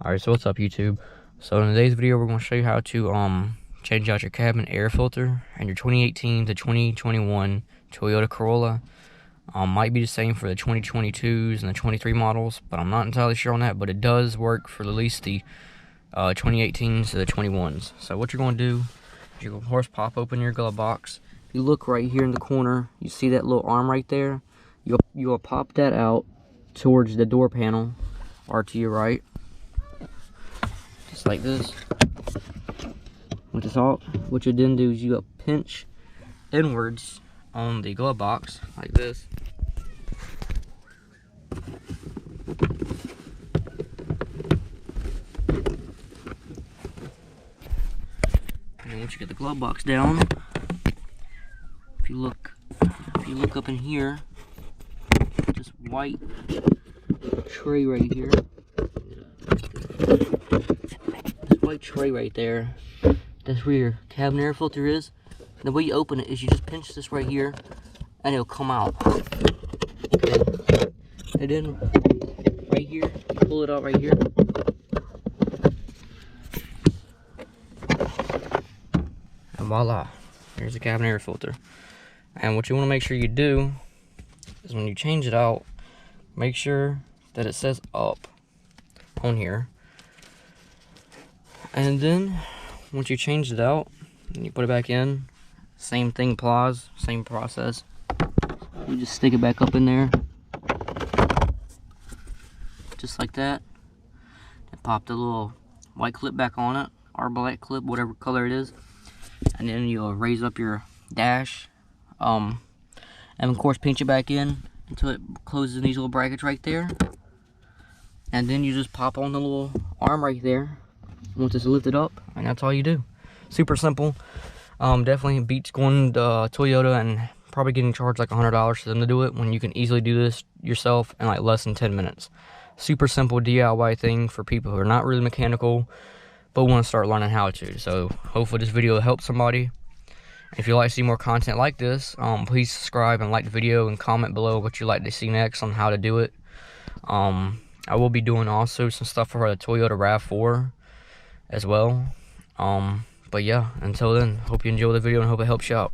Alright, so what's up, YouTube? So in today's video, we're going to show you how to change out your cabin air filter and your 2018 to 2021 Toyota Corolla. Might be the same for the 2022s and the 23 models, but I'm not entirely sure on that, but it does work for at least the 2018s to the 21s. So what you're going to do is you're going to, of course, pop open your glove box. If you look right here in the corner, you see that little arm right there? You'll pop that out towards the door panel or to your right. Just like this. With this out, what you then do is you pinch inwards on the glove box like this. And once you get the glove box down, if you look up in here, this white tray right here. Tray right there, that's where your cabin air filter is. And the way you open it is you just pinch this right here and it'll come out. Okay. And then right here, you pull it out right here. And voila, here's the cabin air filter. And what you want to make sure you do is when you change it out, make sure that it says up on here. And then, once you change it out, and you put it back in, same thing applies, same process. You just stick it back up in there, just like that. And pop the little white clip back on it, or black clip, whatever color it is. And then you'll raise up your dash, and of course pinch it back in until it closes in these little brackets right there. And then you just pop on the little arm right there. Once it's lifted up, and that's all you do. Super simple. Definitely beats going to Toyota and probably getting charged like $100 for them to do it when you can easily do this yourself in like less than 10 minutes. Super simple DIY thing for people who are not really mechanical but want to start learning how to. So hopefully this video will help somebody. If you'd like to see more content like this, please subscribe and like the video and comment below what you'd like to see next on how to do it. I will be doing also some stuff for the Toyota RAV4 as well. But yeah, until then, hope you enjoy the video and hope it helps you out.